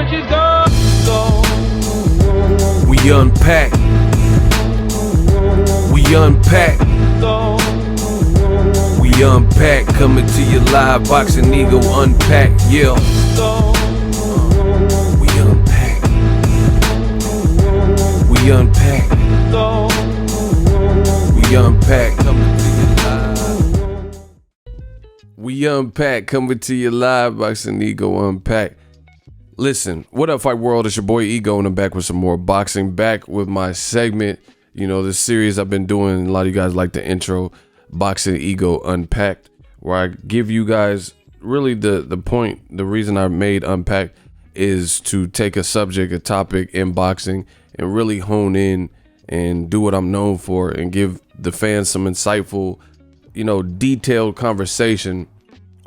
rematches go. We unpack. We unpack. We unpack. Coming to you live. Boxing Ego unpack. Yeah. We unpack. We unpack. We unpack. Coming to you live. We unpack. Coming to you live. Boxing Ego unpack. Listen, what up, Fight World? It's your boy Ego, and I'm back with some more boxing. Back with my segment. You know, this series I've been doing, a lot of you guys like the intro, Boxing Ego Unpacked, where I give you guys really the point, the reason I made Unpacked is to take a subject, a topic in boxing and really hone in and do what I'm known for and give the fans some insightful, you know, detailed conversation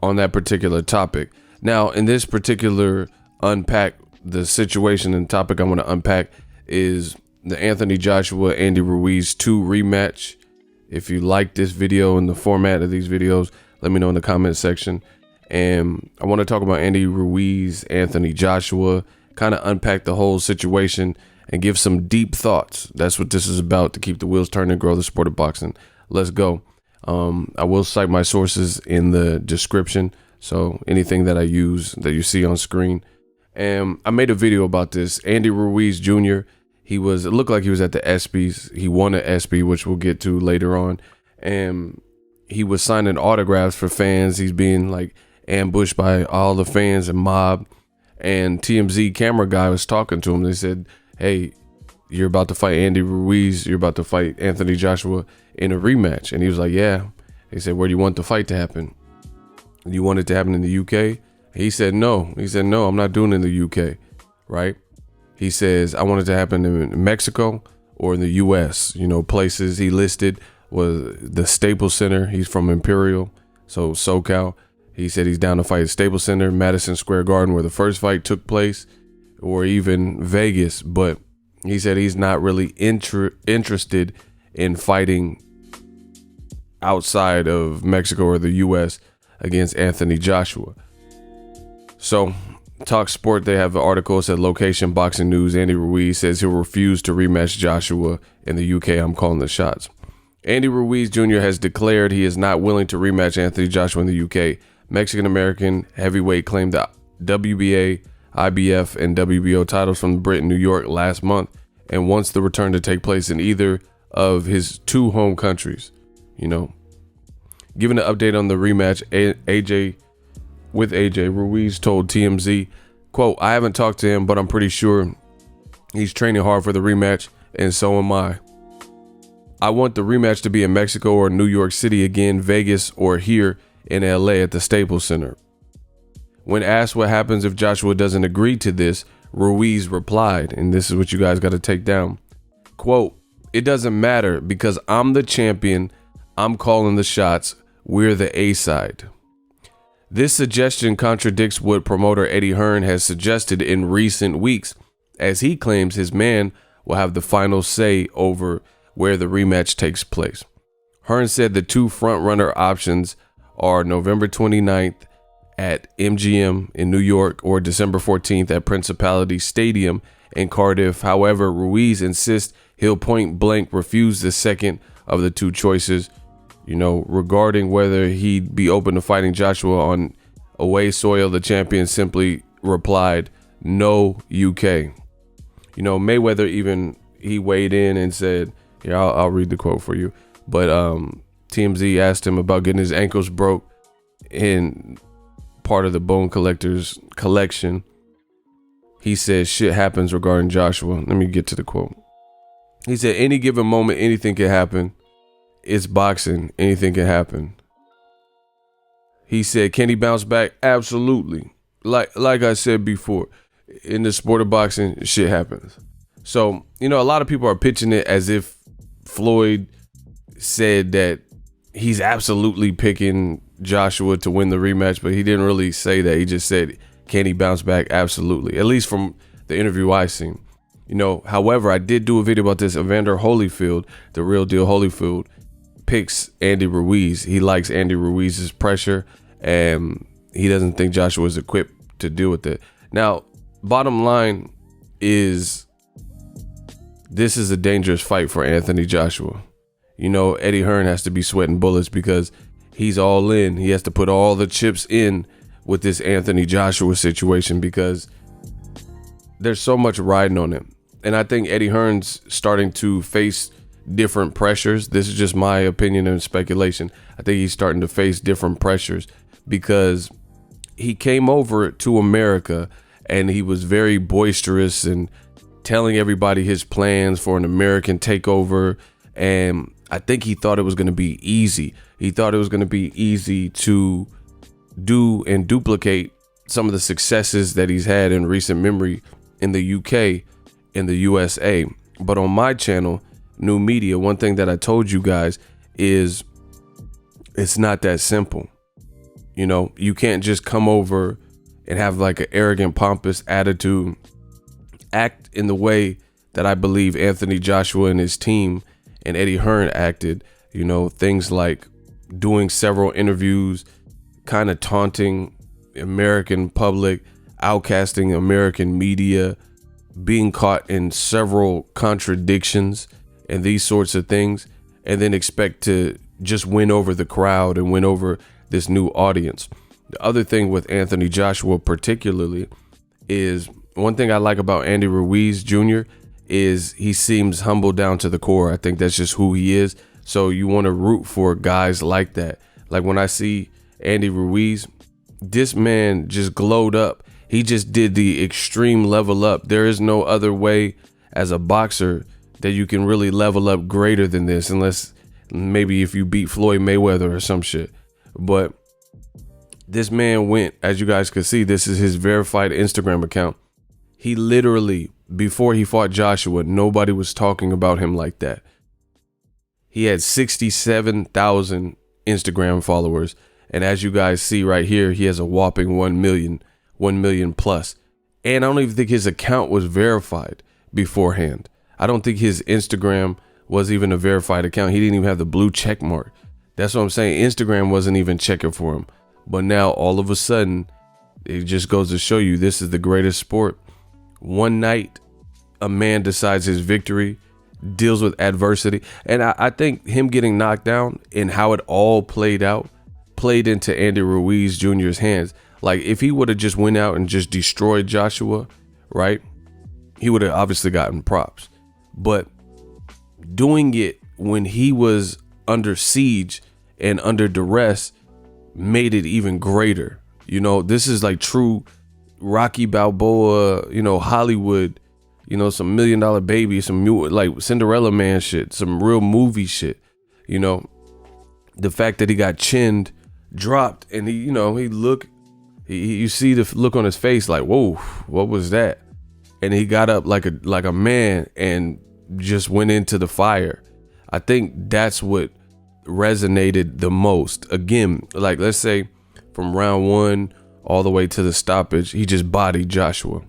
on that particular topic. Now, in this particular unpack, the situation and topic I want to unpack is the Anthony Joshua Andy Ruiz 2 rematch. If you like this video and the format of these videos, let me know in the comment section. And I want to talk about Andy Ruiz, Anthony Joshua, kind of unpack the whole situation and give some deep thoughts. That's what this is about, to keep the wheels turning and grow the sport of boxing. Let's go. I will cite my sources in the description, so anything that I use that you see on screen. And I made a video about this. Andy Ruiz Jr., it looked like he was at the ESPYs. He won an ESPY, which we'll get to later on. And he was signing autographs for fans. He's being like ambushed by all the fans and mob. And TMZ camera guy was talking to him. They said, hey, you're about to fight Andy Ruiz. You're about to fight Anthony Joshua in a rematch. And he was like, yeah. They said, where do you want the fight to happen? Do you want it to happen in the UK? He said, no. He said, no, I'm not doing it in the UK, right? He says, I want it to happen in Mexico or in the US. You know, places he listed was the Staples Center. He's from Imperial, so SoCal. He said he's down to fight at Staples Center, Madison Square Garden, where the first fight took place, or even Vegas. But he said he's not really interested in fighting outside of Mexico or the US against Anthony Joshua. So Talk Sport, they have an article, said location boxing news. Andy Ruiz says he'll refuse to rematch Joshua in the UK. I'm calling the shots. Andy Ruiz Jr. has declared he is not willing to rematch Anthony Joshua in the UK. Mexican-American heavyweight claimed the WBA, IBF, and WBO titles from Britain, New York last month, and wants the return to take place in either of his two home countries. You know, giving an update on the rematch, AJ Ruiz told TMZ, quote, I haven't talked to him, but I'm pretty sure he's training hard for the rematch, and so am I. I want the rematch to be in Mexico or New York City again, Vegas, or here in LA at the Staples Center. When asked what happens if Joshua doesn't agree to this, Ruiz replied, and this is what you guys got to take down, quote, it doesn't matter because I'm the champion. I'm calling the shots. We're the A side. This suggestion contradicts what promoter Eddie Hearn has suggested in recent weeks, as he claims his man will have the final say over where the rematch takes place. Hearn said the two front-runner options are November 29th at MGM in New York or December 14th at Principality Stadium in Cardiff. However, Ruiz insists he'll point-blank refuse the second of the two choices. You know, regarding whether he'd be open to fighting Joshua on away soil, the champion simply replied, no UK. You know, Mayweather even, he weighed in and said, yeah, I'll read the quote for you. But TMZ asked him about getting his ankles broke in part of the Bone Collector's collection. He said shit happens regarding Joshua. Let me get to the quote. He said, any given moment, anything can happen. It's boxing. Anything can happen. He said, can he bounce back? Absolutely. Like I said before, in the sport of boxing, shit happens. So, you know, a lot of people are pitching it as if Floyd said that he's absolutely picking Joshua to win the rematch, but he didn't really say that. He just said, can he bounce back? Absolutely. At least from the interview I seen. You know, however, I did do a video about this. Evander Holyfield, the real deal Holyfield, picks Andy Ruiz. He likes Andy Ruiz's pressure, and he doesn't think Joshua is equipped to deal with it. Now, bottom line is, this is a dangerous fight for Anthony Joshua. You know, Eddie Hearn has to be sweating bullets because he's all in. He has to put all the chips in with this Anthony Joshua situation because there's so much riding on him. And I think Eddie Hearn's starting to face different pressures. This is just my opinion and speculation. I think he's starting to face different pressures because he came over to America and he was very boisterous and telling everybody his plans for an American takeover. And I think he thought it was going to be easy. He thought it was going to be easy to do and duplicate some of the successes that he's had in recent memory in the UK, in the USA. But on my channel, New Media, one thing that I told you guys is it's not that simple. You know, you can't just come over and have like an arrogant, pompous attitude, act in the way that I believe Anthony Joshua and his team and Eddie Hearn acted. You know, things like doing several interviews, kind of taunting American public, outcasting American media, being caught in several contradictions and these sorts of things, and then expect to just win over the crowd and win over this new audience. The other thing with Anthony Joshua particularly is, one thing I like about Andy Ruiz Jr. is he seems humble down to the core. I think that's just who he is. So you want to root for guys like that. Like when I see Andy Ruiz, this man just glowed up. He just did the extreme level up. There is no other way as a boxer that you can really level up greater than this, unless maybe if you beat Floyd Mayweather or some shit. But this man went, as you guys could see, this is his verified Instagram account. He literally, before he fought Joshua, nobody was talking about him like that. He had 67,000 Instagram followers. And as you guys see right here, he has a whopping 1 million plus. And I don't even think his account was verified beforehand. I don't think his Instagram was even a verified account. He didn't even have the blue check mark. That's what I'm saying. Instagram wasn't even checking for him. But now all of a sudden, it just goes to show you this is the greatest sport. One night, a man decides his victory, deals with adversity. And I think him getting knocked down and how it all played out played into Andy Ruiz Jr.'s hands. Like if he would have just went out and just destroyed Joshua, right? He would have obviously gotten props. But doing it when he was under siege and under duress made it even greater. You know, this is like true Rocky Balboa, you know, Hollywood, you know, some $1 Million Baby, some like Cinderella Man shit, some real movie shit. You know, the fact that he got chinned, dropped, and he, you know, you see the look on his face like, whoa, what was that? And he got up like a man and just went into the fire. I think that's what resonated the most. Again, like let's say from round 1 all the way to the stoppage, he just bodied Joshua.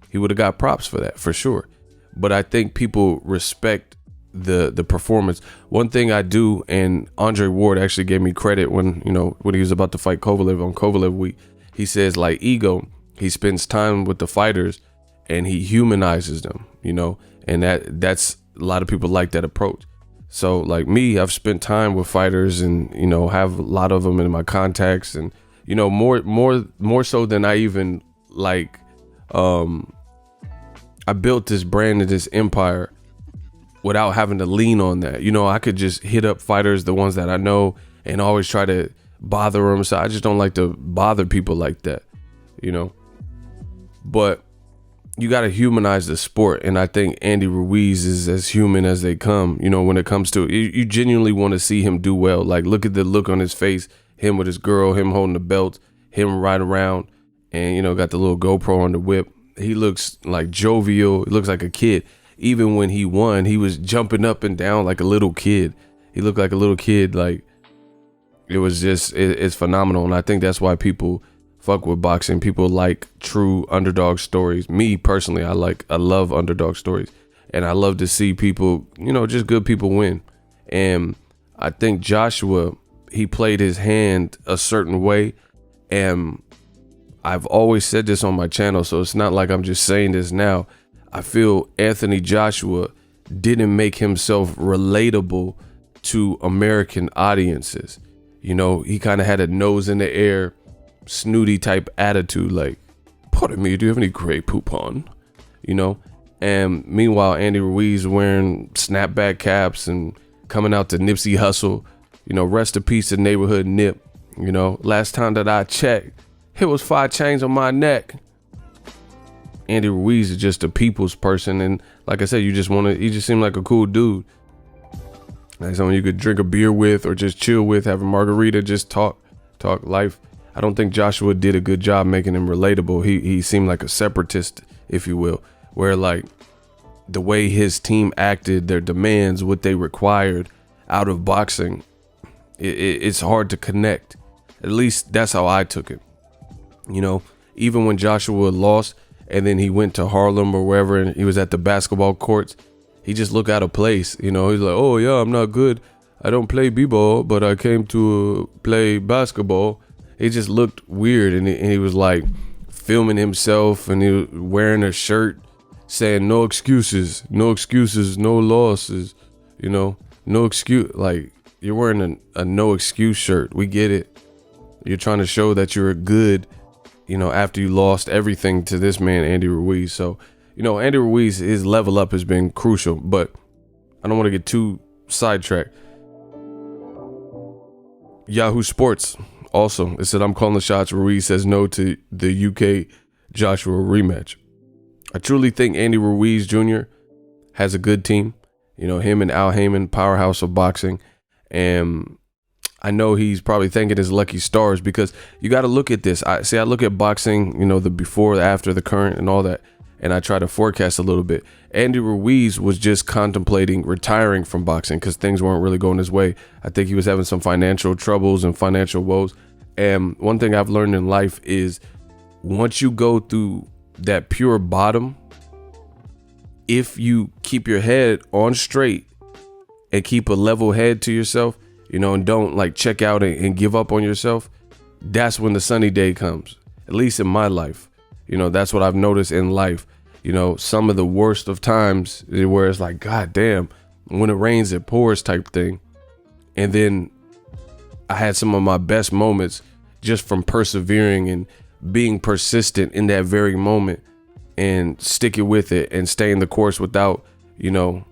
He would have got props for that for sure. But I think people respect the performance. One thing I do, and Andre Ward actually gave me credit when he was about to fight Kovalev on Kovalev week. He says, like Ego, he spends time with the fighters and he humanizes them, you know, and that's a lot of people like that approach. So like me, I've spent time with fighters and, you know, have a lot of them in my contacts, and, you know, more so than I even like, I built this brand and this empire without having to lean on that. You know, I could just hit up fighters, the ones that I know, and always try to bother them. So I just don't like to bother people like that, you know. But you got to humanize the sport. And I think Andy Ruiz is as human as they come, you know, when it comes to it. You genuinely want to see him do well. Like, look at the look on his face, him with his girl, him holding the belt, him right around, and, you know, got the little GoPro on the whip. He looks like jovial. He looks like a kid. Even when he won, he was jumping up and down like a little kid. He looked like a little kid. Like, it was just, it's phenomenal. And I think that's why people fuck with boxing. People like true underdog stories. Me personally, I love underdog stories. And I love to see people, you know, just good people win. And I think Joshua, he played his hand a certain way. And I've always said this on my channel, so it's not like I'm just saying this now. I feel Anthony Joshua didn't make himself relatable to American audiences. You know, he kind of had a nose in the air, snooty type attitude, like, pardon me, do you have any Grey Poupon? You know? And meanwhile, Andy Ruiz wearing snapback caps and coming out to Nipsey Hussle. You know, rest in peace to neighborhood Nip. You know, last time that I checked, it was 5 chains on my neck. Andy Ruiz is just a people's person, and like I said, he just seemed like a cool dude. Like someone you could drink a beer with or just chill with, have a margarita, just talk life. I don't think Joshua did a good job making him relatable. He seemed like a separatist, if you will, where like the way his team acted, their demands, what they required out of boxing, it's hard to connect. At least that's how I took it. You know, even when Joshua lost and then he went to Harlem or wherever and he was at the basketball courts, he just looked out of place. You know, he's like, oh yeah, I'm not good. I don't play b-ball, but I came to play basketball. It just looked weird. And he was like filming himself, and he was wearing a shirt saying no excuses, no losses, you know, no excuse. Like, you're wearing a no excuse shirt. We get it. You're trying to show that you're good, you know, after you lost everything to this man, Andy Ruiz. So, you know, Andy Ruiz, his level up has been crucial, but I don't want to get too sidetracked. Yahoo Sports also, it said, I'm calling the shots. Ruiz says no to the UK Joshua rematch. I truly think Andy Ruiz Jr. has a good team. You know, him and Al Heyman, powerhouse of boxing. And I know he's probably thanking his lucky stars, because you got to look at this. I look at boxing, you know, the before, the after, the current and all that, and I try to forecast a little bit. Andy Ruiz was just contemplating retiring from boxing because things weren't really going his way. I think he was having some financial troubles and financial woes. And one thing I've learned in life is once you go through that pure bottom, if you keep your head on straight and keep a level head to yourself, you know, and don't like check out and give up on yourself, that's when the sunny day comes. At least in my life, you know, that's what I've noticed in life. You know, some of the worst of times where it's like, God damn, when it rains, it pours type thing. And then I had some of my best moments just from persevering and being persistent in that very moment and sticking with it and staying the course without, you know,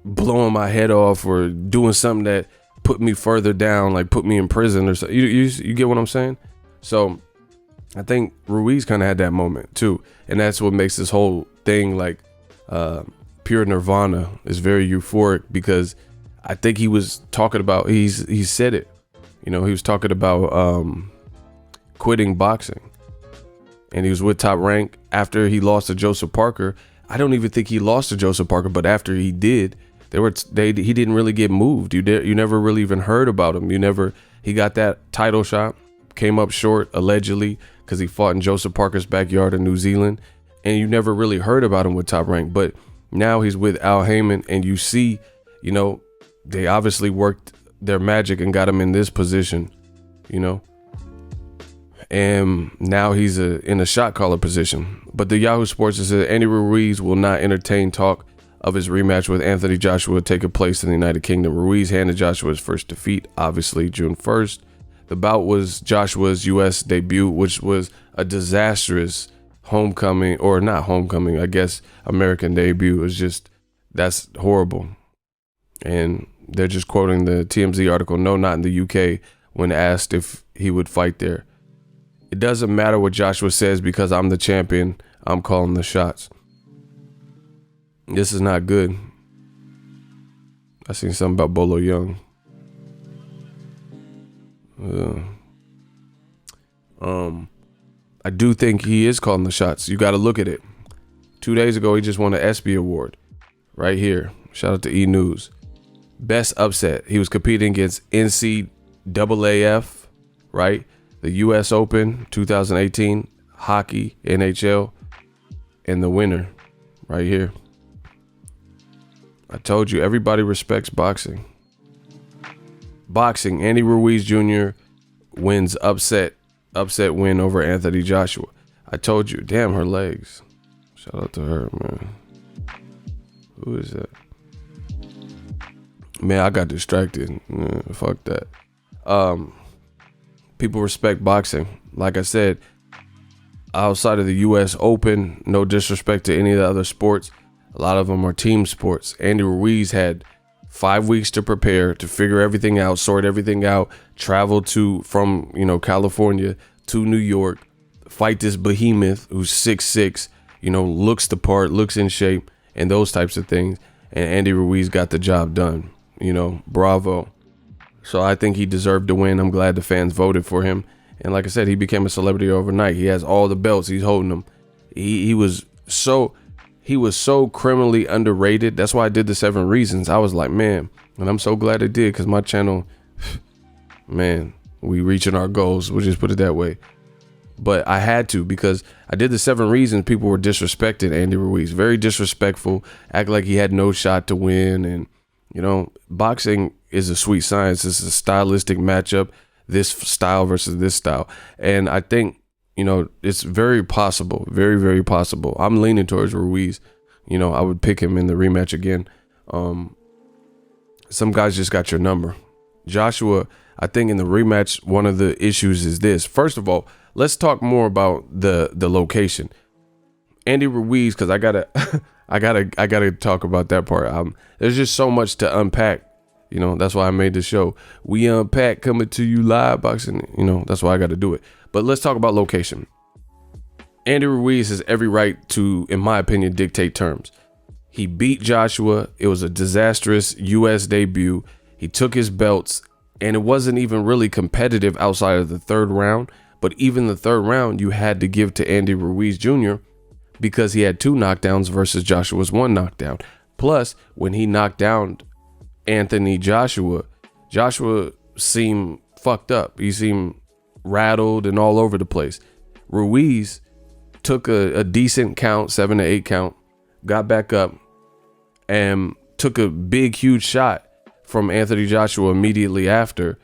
blowing my head off or doing something that put me further down, like put me in prison or something. You get what I'm saying? So I think Ruiz kind of had that moment too. And that's what makes this whole thing like pure nirvana. Is very euphoric, because I think he was talking about, he said it, you know, he was talking about quitting boxing. And he was with Top Rank after he lost to Joseph Parker. I don't even think he lost to Joseph Parker, but after he did, he didn't really get moved. You never really even heard about him. He got that title shot, came up short allegedly because he fought in Joseph Parker's backyard in New Zealand, and you never really heard about him with Top Rank. But now he's with Al Heyman, and you see, you know, they obviously worked their magic and got him in this position, you know. And now he's in a shot caller position. But the Yahoo Sports says Andy Ruiz will not entertain talk of his rematch with Anthony Joshua taking place in the United Kingdom. Ruiz handed Joshua his first defeat, obviously, June 1st. The bout was Joshua's U.S. debut, which was a disastrous homecoming, or not homecoming, I guess American debut. It was just, that's horrible. And they're just quoting the TMZ article, no, not in the UK, when asked if he would fight there. It doesn't matter what Joshua says because I'm the champion. I'm calling the shots. This is not good. I seen something about Bolo Young. I do think he is calling the shots. You got to look at it. 2 days ago, he just won an ESPY award. Right here. Shout out to E! News. Best upset. He was competing against NCAAF, right? The US Open 2018, hockey, NHL, and the winner right here. I told you, everybody respects boxing. Boxing, Andy Ruiz Jr. wins upset upset win over Anthony Joshua. I told you, damn, her legs. Shout out to her, man. Who is that? Man, I got distracted. Fuck that. People respect boxing. Like I said, outside of the U.S. Open, no disrespect to any of the other sports, a lot of them are team sports. Andy Ruiz had 5 weeks to prepare, to figure everything out, sort everything out, travel from California to New York, fight this behemoth who's 6'6", looks the part, looks in shape, and those types of things. And Andy Ruiz got the job done. Bravo. So I think he deserved to win. I'm glad the fans voted for him. And like I said, he became a celebrity overnight. He has all the belts. He's holding them. He was so criminally underrated. That's why I did the 7 reasons. I was like, man, and I'm so glad I did, because my channel, man, we reaching our goals. We'll just put it that way. But I had to, because I did the 7 reasons. People were disrespecting Andy Ruiz, very disrespectful, act like he had no shot to win. And, boxing is a sweet science. It's a stylistic matchup, this style versus this style. And I think, it's very possible, very, very possible. I'm leaning towards Ruiz. I would pick him in the rematch again. Some guys just got your number. Joshua, I think in the rematch, one of the issues is this. First of all, let's talk more about the location. Andy Ruiz, because I gotta talk about that part. There's just so much to unpack. That's why I made the show. We unpack, coming to you live boxing. That's why I got to do it. But let's talk about location. Andy Ruiz has every right to, in my opinion, dictate terms. He beat Joshua. It was a disastrous U.S. debut. He took his belts, and it wasn't even really competitive outside of the 3rd round. But even the 3rd round, you had to give to Andy Ruiz Jr. because he had 2 knockdowns versus Joshua's 1 knockdown. Plus, when he knocked down Anthony Joshua seemed fucked up. He seemed rattled and all over the place. Ruiz took a decent count, 7 to 8 count, got back up and took a big, huge shot from Anthony Joshua immediately after,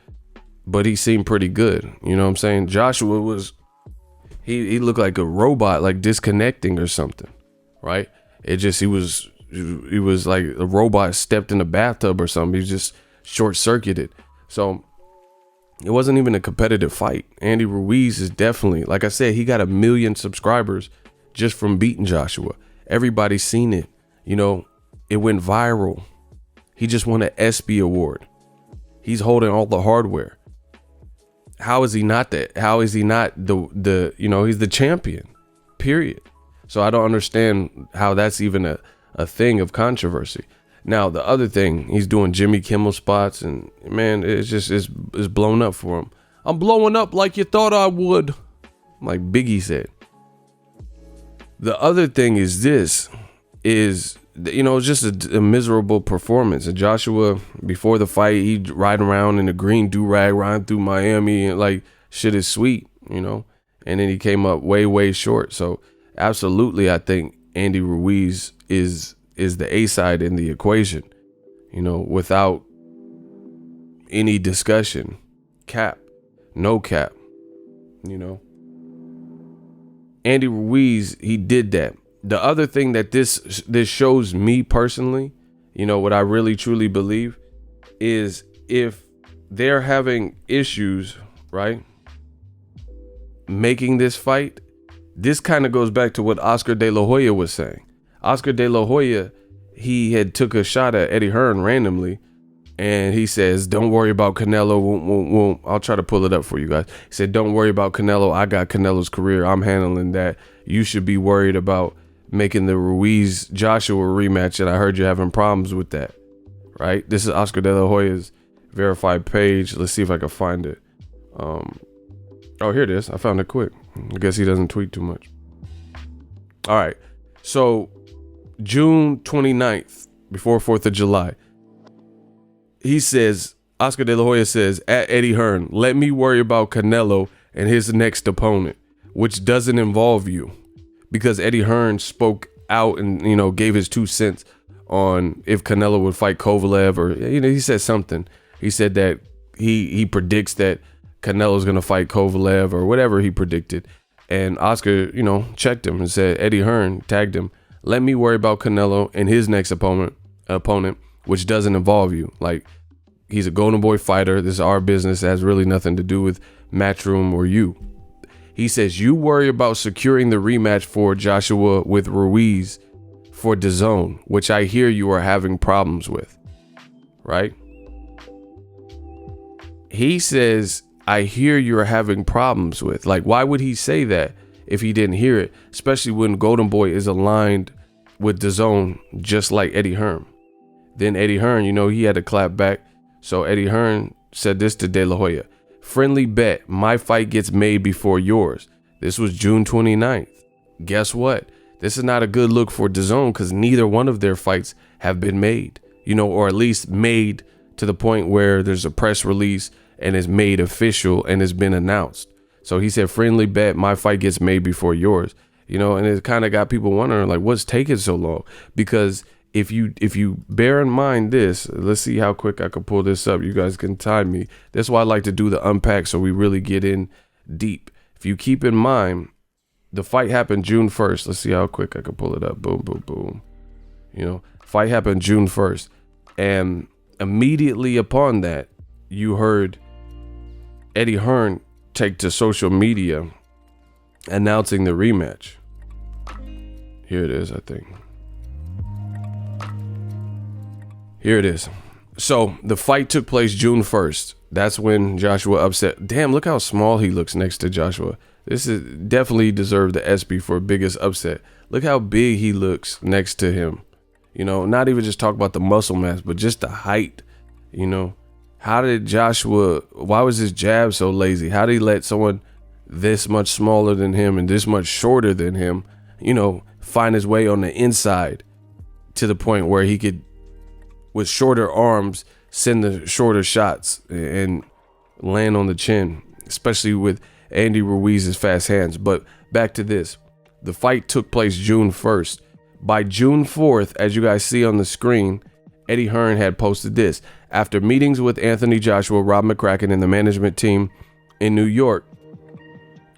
but he seemed pretty good. You know what I'm saying? Joshua he looked like a robot, like disconnecting or something, right? He was like a robot stepped in a bathtub or something. He was just short-circuited. So it wasn't even a competitive fight. Andy Ruiz is definitely, like I said, he got 1 million subscribers just from beating Joshua. Everybody's seen it. It went viral. He just won an ESPY award. He's holding all the hardware. How is he not that? How is he not the he's the champion, period. So I don't understand how that's even a thing of controversy. Now, the other thing, he's doing Jimmy Kimmel spots, and man, it's blown up for him. I'm blowing up like you thought I would, like Biggie said. The other thing is it's just a miserable performance. And Joshua, before the fight, he riding around in a green do-rag, riding through Miami, and like, shit is sweet, and then he came up way, way short. So absolutely, I think Andy Ruiz is the A side in the equation, without any discussion. Cap, no cap, Andy Ruiz, he did that. The other thing that this shows me personally, what I really truly believe is, if they're having issues, right, making this fight, this kind of goes back to what Oscar De La Hoya was saying. Oscar De La Hoya, he had took a shot at Eddie Hearn randomly, and he says, don't worry about Canelo. I'll try to pull it up for you guys. He said, don't worry about Canelo. I got Canelo's career. I'm handling that. You should be worried about making the Ruiz Joshua rematch, and I heard you're having problems with that, right? This is Oscar De La Hoya's verified page. Let's see if I can find it. Oh, here it is. I found it quick. I guess he doesn't tweet too much. All right. So June 29th, before 4th of July, he says, Oscar De La Hoya says, at Eddie Hearn, let me worry about Canelo and his next opponent, which doesn't involve you. Because Eddie Hearn spoke out and, gave his 2 cents on if Canelo would fight Kovalev, or, he said something. He said that he predicts that Canelo's going to fight Kovalev or whatever he predicted. And Oscar, checked him and said, Eddie Hearn tagged him, let me worry about Canelo and his next opponent, which doesn't involve you. Like, he's a Golden Boy fighter. This is our business. It has really nothing to do with Matchroom or you. He says, you worry about securing the rematch for Joshua with Ruiz for DAZN, which I hear you are having problems with, right? He says, I hear you're having problems with. Like, why would he say that if he didn't hear it? Especially when Golden Boy is aligned with DAZN, just like Eddie Hearn. Then Eddie Hearn, he had to clap back. So Eddie Hearn said this to De La Hoya. Friendly bet, my fight gets made before yours. This was June 29th. Guess what? This is not a good look for DAZN because neither one of their fights have been made, or at least made to the point where there's a press release and it's made official and it's been announced. So he said, friendly bet, my fight gets made before yours, and it kind of got people wondering, like, what's taking so long? Because if you bear in mind this, let's see how quick I can pull this up. You guys can time me. That's why I like to do the unpack so we really get in deep. If you keep in mind, the fight happened June 1st. Let's see how quick I can pull it up. Boom, boom, boom. Fight happened June 1st. And immediately upon that, you heard Eddie Hearn take to social media announcing the rematch. Here it is, I think. Here it is. So the fight took place June 1st. That's when Joshua upset. Damn, look how small he looks next to Joshua. This is definitely deserved the ESPY for biggest upset. Look how big he looks next to him. Not even just talk about the muscle mass, but just the height. How did Joshua, why was his jab so lazy? How did he let someone this much smaller than him and this much shorter than him, find his way on the inside to the point where he could, with shorter arms, send the shorter shots and land on the chin, especially with Andy Ruiz's fast hands. But back to this. The fight took place June 1st. By June 4th, as you guys see on the screen, Eddie Hearn had posted this. After meetings with Anthony Joshua, Rob McCracken, and the management team in New York,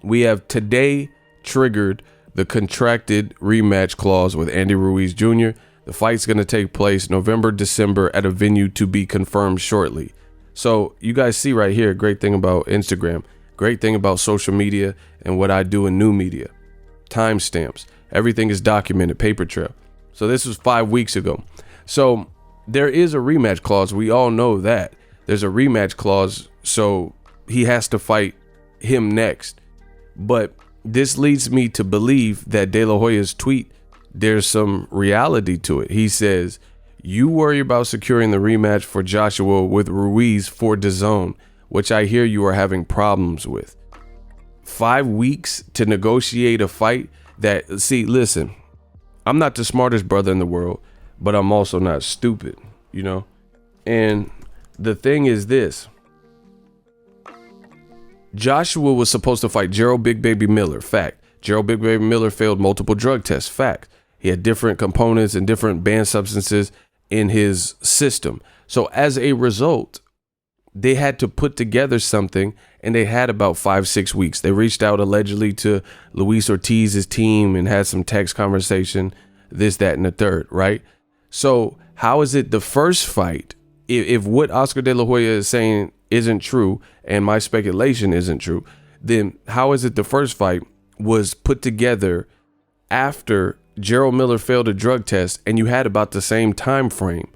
we have today triggered the contracted rematch clause with Andy Ruiz Jr. The fight's going to take place November, December at a venue to be confirmed shortly. So you guys see right here, great thing about Instagram, great thing about social media and what I do in new media. Timestamps. Everything is documented, paper trail. So this was 5 weeks ago. So there is a rematch clause. We all know that. There's a rematch clause. So he has to fight him next. But this leads me to believe that De La Hoya's tweet, there's some reality to it. He says, you worry about securing the rematch for Joshua with Ruiz for DAZN, which I hear you are having problems with. 5 weeks to negotiate a fight that, see, listen, I'm not the smartest brother in the world, but I'm also not stupid, And the thing is this. Joshua was supposed to fight Gerald Big Baby Miller. Fact. Gerald Big Baby Miller failed multiple drug tests. Fact. He had different components and different banned substances in his system. So as a result, they had to put together something, and they had about 5-6 weeks. They reached out allegedly to Luis Ortiz's team and had some text conversation, this, that, and the third, right? So how is it the first fight, if what Oscar De La Hoya is saying isn't true and my speculation isn't true, then how is it the first fight was put together after Gerald Miller failed a drug test and you had about the same time frame,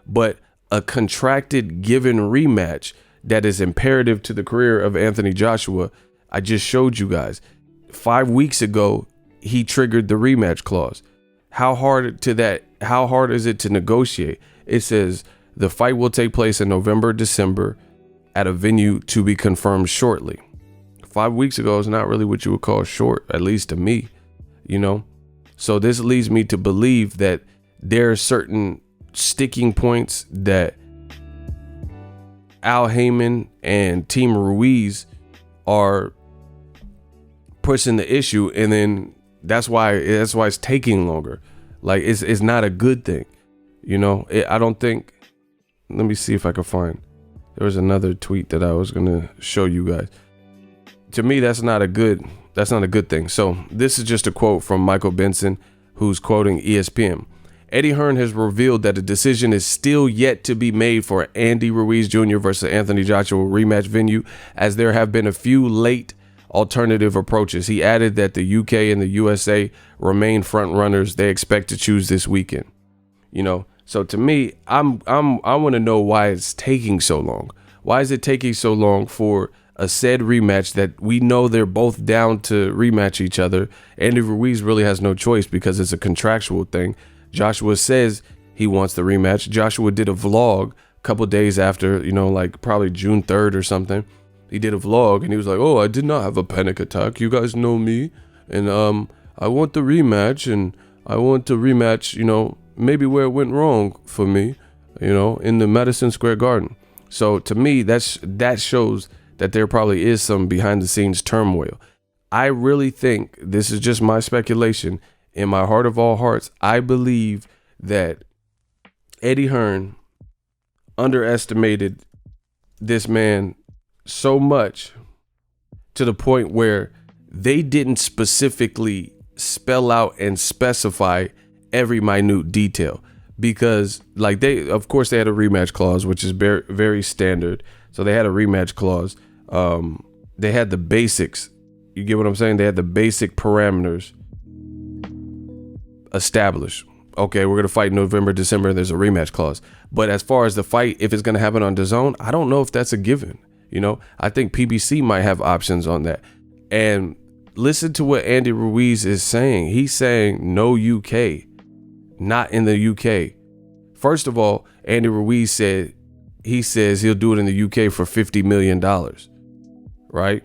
but a contracted given rematch that is imperative to the career of Anthony Joshua? I just showed you guys 5 weeks ago, he triggered the rematch clause. How hard is it to negotiate? It says the fight will take place in November, December at a venue to be confirmed shortly. 5 weeks ago is not really what you would call short, at least to me, So this leads me to believe that there are certain sticking points that Al Heyman and Team Ruiz are pushing the issue, and then that's why it's taking longer. Like it's not a good thing, I don't think. Let me see if I can find. There was another tweet that I was gonna show you guys. To me, that's not a good thing. So this is just a quote from Michael Benson, who's quoting ESPN. Eddie Hearn has revealed that a decision is still yet to be made for Andy Ruiz Jr. versus Anthony Joshua rematch venue, as there have been a few late alternative approaches. He added that the UK and the USA remain front runners they expect to choose this weekend. So to me, I want to know why it's taking so long. Why is it taking so long for a said rematch that we know they're both down to rematch each other? Andy Ruiz really has no choice because it's a contractual thing. Joshua says he wants the rematch. Joshua did a vlog a couple days after, like probably June 3rd or something. He did a vlog and he was like, "Oh, I did not have a panic attack. You guys know me. And I want the rematch, and I want to rematch, maybe where it went wrong for me, in the Madison Square Garden." So to me, that shows that there probably is some behind the scenes turmoil. I really think, this is just my speculation, in my heart of all hearts, I believe that Eddie Hearn underestimated this man so much to the point where they didn't specifically spell out and specify every minute detail, because of course they had a rematch clause, which is very, very standard. So they had a rematch clause. They had the basics. You get what I'm saying? They had the basic parameters established. Okay, we're going to fight in November, December, and there's a rematch clause. But as far as the fight, if it's going to happen on DAZN, I don't know if that's a given. I think PBC might have options on that. And listen to what Andy Ruiz is saying. He's saying no UK, not in the UK. First of all, Andy Ruiz says he'll do it in the UK for $50 million, right?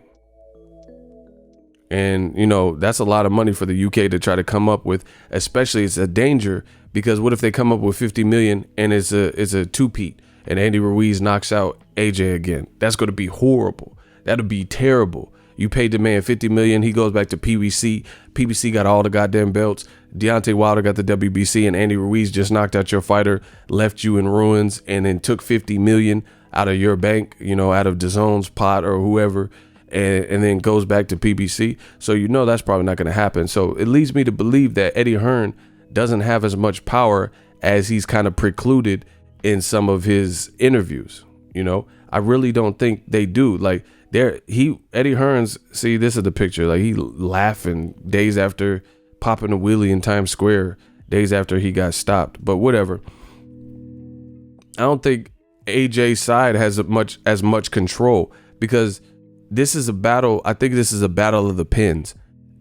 And, that's a lot of money for the UK to try to come up with, especially it's a danger, because what if they come up with 50 million and it's a two-peat and Andy Ruiz knocks out AJ again? That's going to be horrible. That'll be terrible. You paid the man 50 million. He goes back to PBC. PBC got all the goddamn belts. Deontay Wilder got the WBC, and Andy Ruiz just knocked out your fighter, left you in ruins, and then took 50 million out of your bank, out of DAZN's pot or whoever, and then goes back to PBC. So that's probably not going to happen. So it leads me to believe that Eddie Hearn doesn't have as much power as he's kind of precluded in some of his interviews. I really don't think they do. Eddie Hearn's, see, this is the picture. He laughing days after popping a wheelie in Times Square, days after he got stopped. But whatever. I don't think AJ's side has as much control, because this is a battle. I think this is a battle of the pins.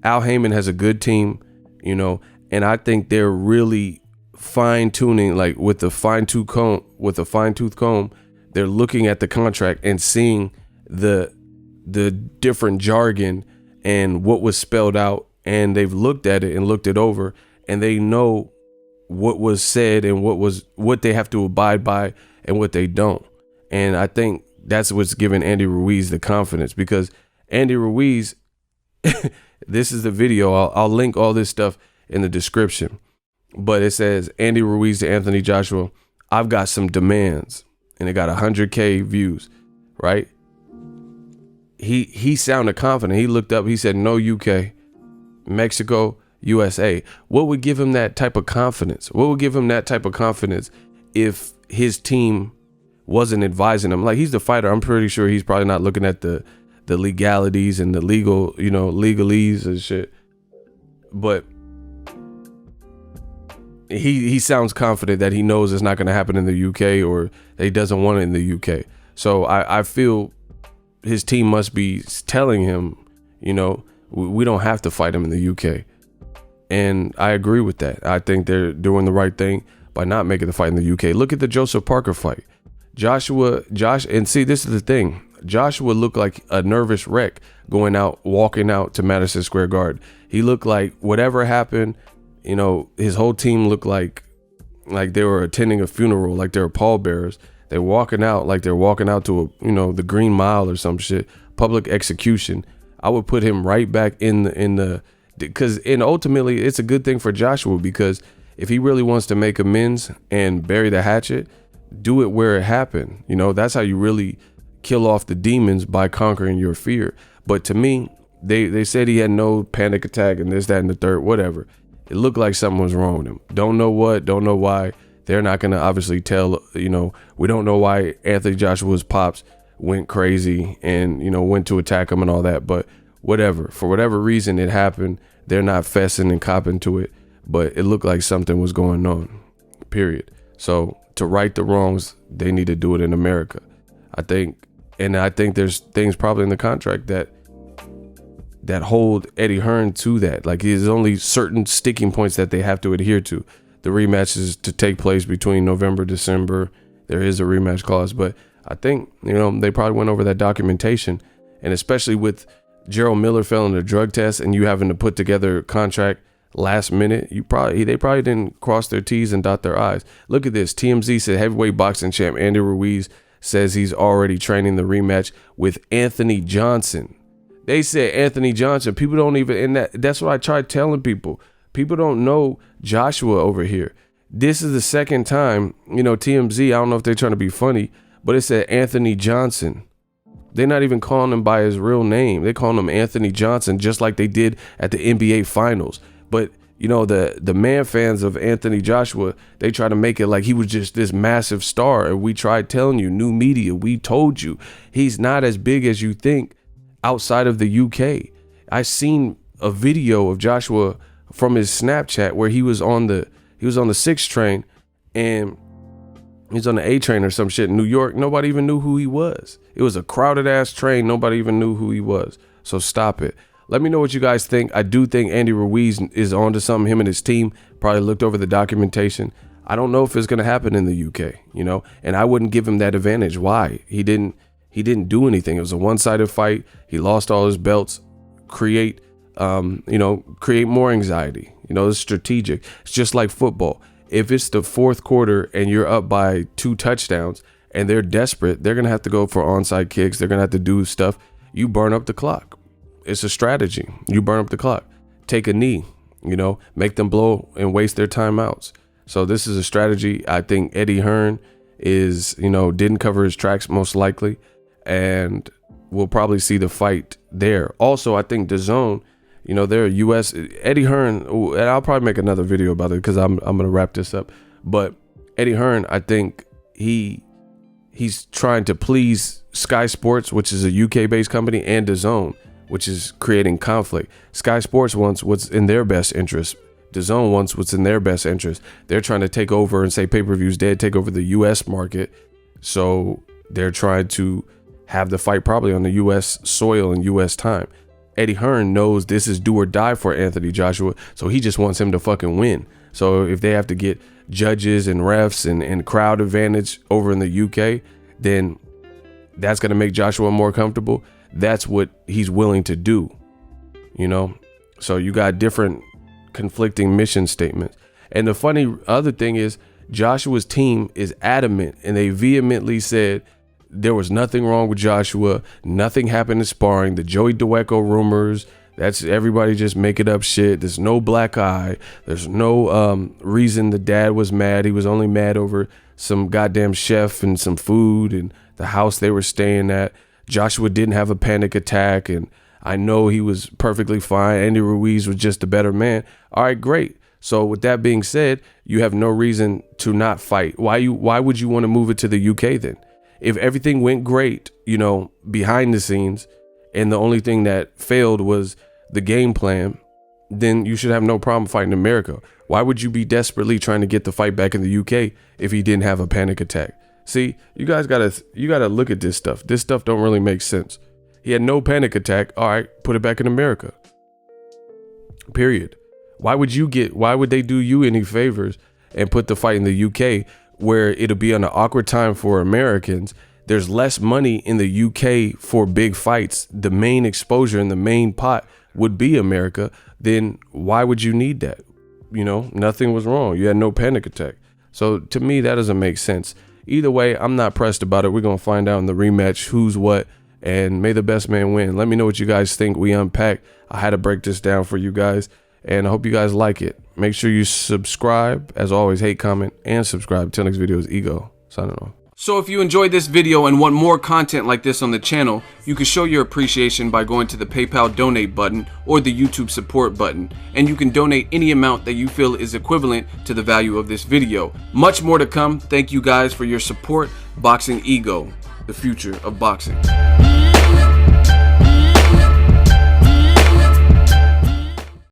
Al Heyman has a good team, and I think they're really fine tuning, with a fine tooth comb. They're looking at the contract and seeing the different jargon and what was spelled out, and they've looked at it and looked it over, and they know what was said and what they have to abide by and what they don't. And I think that's what's giving Andy Ruiz the confidence, because Andy Ruiz, this is the video. I'll link all this stuff in the description, but it says Andy Ruiz to Anthony Joshua, "I've got some demands," and it got 100K views, right? He sounded confident. He looked up, he said, "No UK, Mexico, USA." What would give him that type of confidence? What would give him that type of confidence if his team wasn't advising him? He's the fighter. I'm pretty sure he's probably not looking at the legalities and the legal, legalese and shit. But he sounds confident that he knows it's not going to happen in the UK, or that he doesn't want it in the UK. So I feel his team must be telling him, we don't have to fight him in the UK. And I agree with that. I think they're doing the right thing by not making the fight in the UK. Look at the Joseph Parker fight. And see, this is the thing. Joshua looked like a nervous wreck walking out to Madison Square Garden. He looked like whatever happened, his whole team looked like they were attending a funeral, like they were pallbearers. They're walking out like they're walking out to the Green Mile or some shit, public execution. I would put him right back in because ultimately it's a good thing for Joshua, because if he really wants to make amends and bury the hatchet, do it where it happened. You know, that's how you really kill off the demons, by conquering your fear. But to me, they said he had no panic attack and this, that, and the third, whatever. It looked like something was wrong with him. Don't know what, don't know why. They're not going to obviously tell, you know, we don't know why Anthony Joshua's pops went crazy and, you know, went to attack him and all that. But whatever, for whatever reason it happened, they're not fessing and copping to it. But it looked like something was going on, period. So to right the wrongs, they need to do it in America, I think. And I think there's things probably in the contract that hold Eddie Hearn to that. Like, there's only certain sticking points that they have to adhere to. The rematch is to take place between November, December. There is a rematch clause, but I think, you know, they probably went over that documentation, and especially with Gerald Miller failing the drug test and you having to put together a contract last minute, they probably didn't cross their T's and dot their I's. Look at this. TMZ said heavyweight boxing champ Andy Ruiz says he's already training the rematch with Anthony Johnson. They said Anthony Johnson. People don't even, that's what I tried telling people. People don't know Joshua over here. This is the second time, you know, TMZ, I don't know if they're trying to be funny, but it said Anthony Johnson. They're not even calling him by his real name. They're calling him Anthony Johnson, just like they did at the NBA Finals. But, you know, the man fans of Anthony Joshua, they try to make it like he was just this massive star. And we tried telling you, new media, we told you, he's not as big as you think outside of the UK. I seen a video of Joshua from his Snapchat where he was on the 6 train and he's on the A train or some shit in New York. Nobody even knew who he was. It was a crowded ass train. Nobody even knew who he was. So stop it. Let me know what you guys think. I do think Andy Ruiz is onto something. Him and his team probably looked over the documentation. I don't know if it's going to happen in the UK, you know, and I wouldn't give him that advantage. Why? He didn't do anything. It was a one-sided fight. He lost all his belts. Create more anxiety. You know, it's strategic. It's just like football. If it's the fourth quarter and you're up by 2 touchdowns and they're desperate, they're going to have to go for onside kicks. They're going to have to do stuff. You burn up the clock. It's a strategy. You burn up the clock. Take a knee, you know, make them blow and waste their timeouts. So this is a strategy. I think Eddie Hearn is, you know, didn't cover his tracks most likely, and we'll probably see the fight there. Also, I think DAZN, you know, they're a U.S. Eddie Hearn, and I'll probably make another video about it because I'm going to wrap this up. But Eddie Hearn, I think he's trying to please Sky Sports, which is a UK-based company, and DAZN, which is creating conflict. Sky Sports wants what's in their best interest. DAZN wants what's in their best interest. They're trying to take over and say pay-per-view's dead, take over the U.S. market. So they're trying to have the fight probably on the U.S. soil and U.S. time. Eddie Hearn knows this is do or die for Anthony Joshua, so he just wants him to fucking win. So if they have to get judges and refs and crowd advantage over in the UK, then that's going to make Joshua more comfortable. That's what he's willing to do, you know? So you got different conflicting mission statements. And the funny other thing is Joshua's team is adamant, and they vehemently said there was nothing wrong with Joshua. Nothing happened in sparring. The Joey Dwecko rumors, that's everybody just making up shit. There's no black eye. There's no reason the dad was mad. He was only mad over some goddamn chef and some food and the house they were staying at. Joshua didn't have a panic attack, and I know he was perfectly fine. Andy Ruiz was just a better man. All right, great. So with that being said, you have no reason to not fight. Why would you want to move it to the UK then? If everything went great, you know, behind the scenes, and the only thing that failed was the game plan, then you should have no problem fighting America. Why would you be desperately trying to get the fight back in the UK if he didn't have a panic attack? See, you guys gotta look at this stuff. This stuff don't really make sense. He had no panic attack. All right, put it back in America. Period. Why would they do you any favors and put the fight in the UK where it'll be on an awkward time for Americans? There's less money in the UK for big fights. The main exposure and the main pot would be America. Then why would you need that? You know, nothing was wrong. You had no panic attack. So to me, that doesn't make sense. Either way, I'm not pressed about it. We're going to find out in the rematch who's what, and may the best man win. Let me know what you guys think. We unpack. I had to break this down for you guys, and I hope you guys like it. Make sure you subscribe. As always, hate, comment, and subscribe. Till next video is Ego. Signing off. So if you enjoyed this video and want more content like this on the channel, you can show your appreciation by going to the PayPal donate button or the YouTube support button, and you can donate any amount that you feel is equivalent to the value of this video. Much more to come. Thank you guys for your support. Boxing Ego, the future of boxing.